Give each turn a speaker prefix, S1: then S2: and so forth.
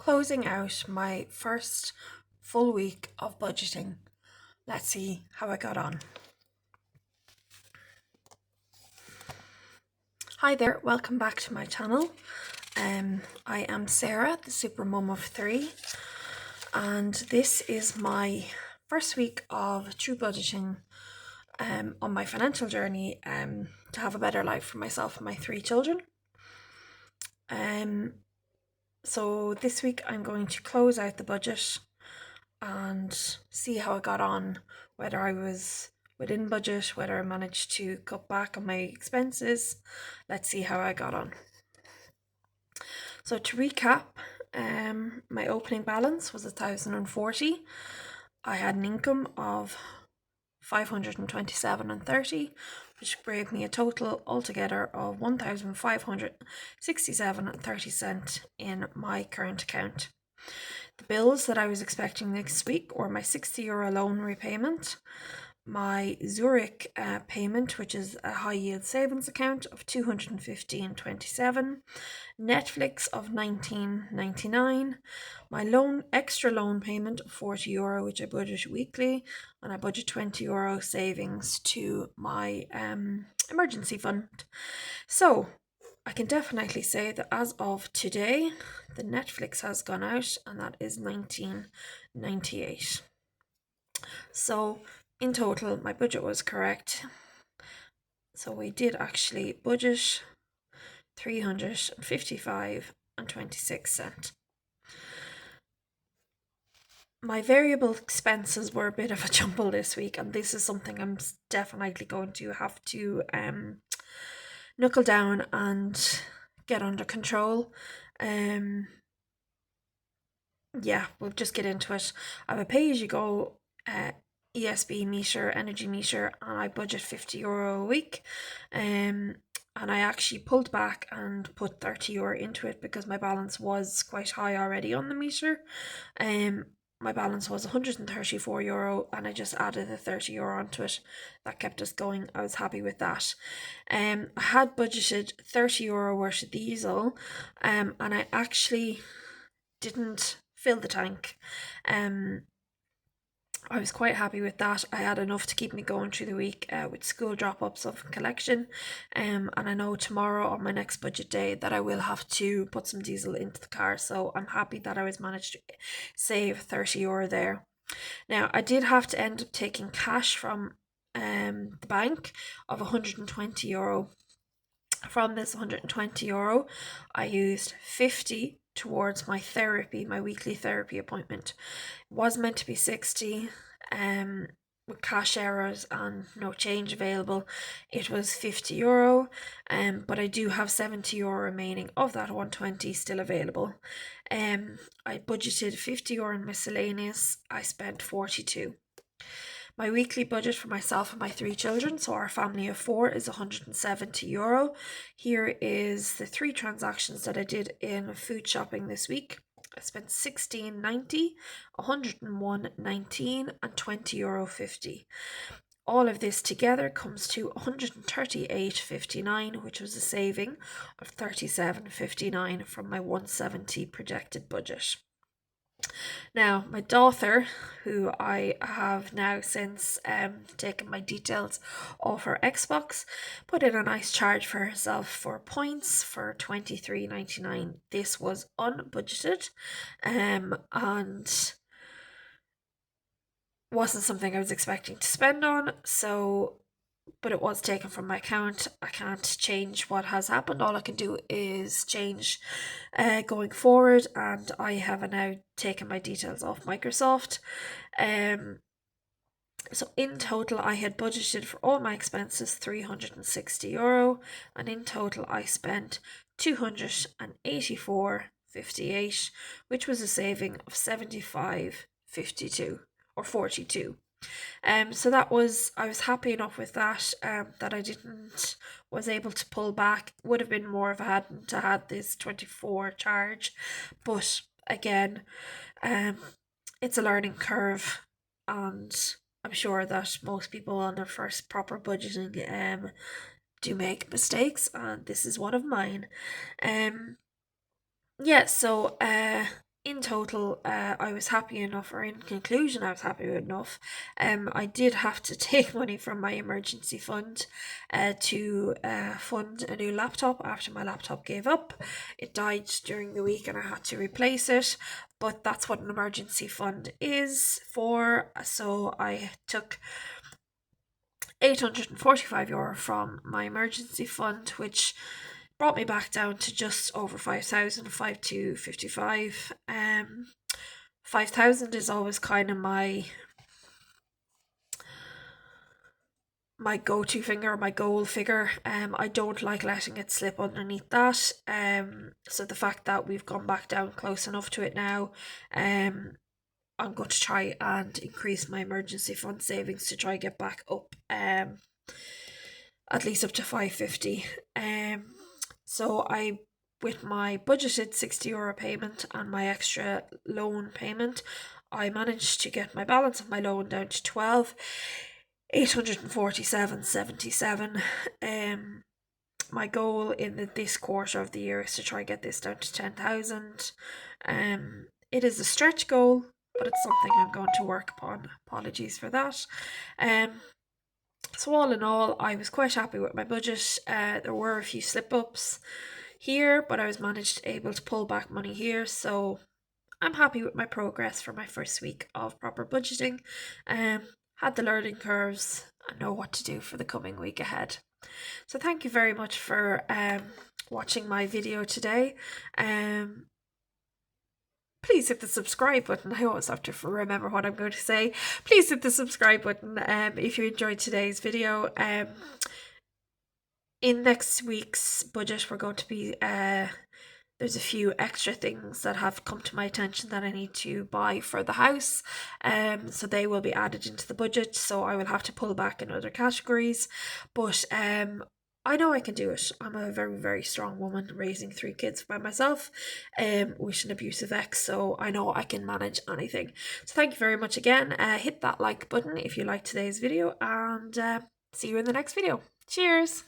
S1: closing out my first full week of budgeting. Let's see how I got on. Hi there, welcome back to my channel. I am Sarah, the super mum of three, and this is my first week of true budgeting on my financial journey to have a better life for myself and my three children. So this week I'm going to close out the budget and see how I got on, whether I was within budget, whether I managed to cut back on my expenses. Let's see how I got on. So to recap, my opening balance was 1,040. I had an income of 527.30, which gave me a total altogether of 1,567.30 in my current account. The bills that I was expecting next week were my €60 loan repayment, my Zurich payment, which is a high yield savings account of 215.27, Netflix of 19.99, my extra loan payment of €40, which I budget weekly, and I budget €20 savings to my emergency fund. So I can definitely say that as of today, the Netflix has gone out, and that is 19.98. So in total, my budget was correct. So we did actually budget 355.26. My variable expenses were a bit of a jumble this week, and this is something I'm definitely going to have to knuckle down and get under control. Yeah, we'll just get into it. I have a pay-as-you-go ESB meter, energy meter, and I budget €50 a week. And I actually pulled back and put €30 into it because my balance was quite high already on the meter. My balance was €134, and I just added the €30 onto it. That kept us going. I was happy with that. I had budgeted €30 worth of diesel, and I actually didn't fill the tank. I was quite happy with that. I had enough to keep me going through the week with school drop-ups of collection, and I know tomorrow on my next budget day that I will have to put some diesel into the car, so I'm happy that I was managed to save €30 there. Now I did have to end up taking cash from the bank of €120. From this €120, I used 50 towards my therapy, my weekly therapy appointment. It was meant to be 60, with cash errors and no change available. It was €50, but I do have €70 remaining of that 120 still available. I budgeted €50 in miscellaneous. I spent 42. My weekly budget for myself and my three children, so our family of four, is €170. Here is the three transactions that I did in food shopping this week. I spent €16.90, €101.19, and €20.50. All of this together comes to €138.59, which was a saving of €37.59 from my €170 projected budget. Now, my daughter, who I have now since taken my details off her Xbox, put in a nice charge for herself for points for €23.99. This was unbudgeted and wasn't something I was expecting to spend on, but it was taken from my account. I can't change what has happened. All I can do is change going forward, and I have now taken my details off Microsoft. So in total, I had budgeted for all my expenses €360, and in total I spent €284.58, which was a saving of €75.52 or 42. So I was happy enough with that, that I was able to pull back. Would have been more if I hadn't had this 24 charge, but again, it's a learning curve, and I'm sure that most people on their first proper budgeting do make mistakes, and this is one of mine. Yeah, so in total, I was happy enough, or in conclusion, I was happy with enough. I did have to take money from my emergency fund to fund a new laptop after my laptop gave up. It died during the week and I had to replace it, but that's what an emergency fund is for. So I took €845 from my emergency fund, which brought me back down to just over 5,000, 5,255. 5,000 is always kind of my go-to figure, my goal figure. I don't like letting it slip underneath that. So the fact that we've gone back down close enough to it now, I'm going to try and increase my emergency fund savings to try get back up, at least up to 550. So with my budgeted €60 payment and my extra loan payment, I managed to get my balance of my loan down to 12,847.77. My goal in this quarter of the year is to try and get this down to 10,000. It is a stretch goal, but it's something I'm going to work upon. Apologies for that. So all in all, I was quite happy with my budget. There were a few slip-ups here, but I was able to pull back money here, so I'm happy with my progress for my first week of proper budgeting. Had the learning curves and know what to do for the coming week ahead. So thank you very much for watching my video today. Please hit the subscribe button. I always have to remember what I'm going to say. Please hit the subscribe button if you enjoyed today's video. In next week's budget, we're going to be there's a few extra things that have come to my attention that I need to buy for the house. So they will be added into the budget. So I will have to pull back in other categories. But I know I can do it. I'm a very, very strong woman raising 3 kids by myself with an abusive ex. So I know I can manage anything. So thank you very much again. Hit that like button if you liked today's video, and see you in the next video. Cheers!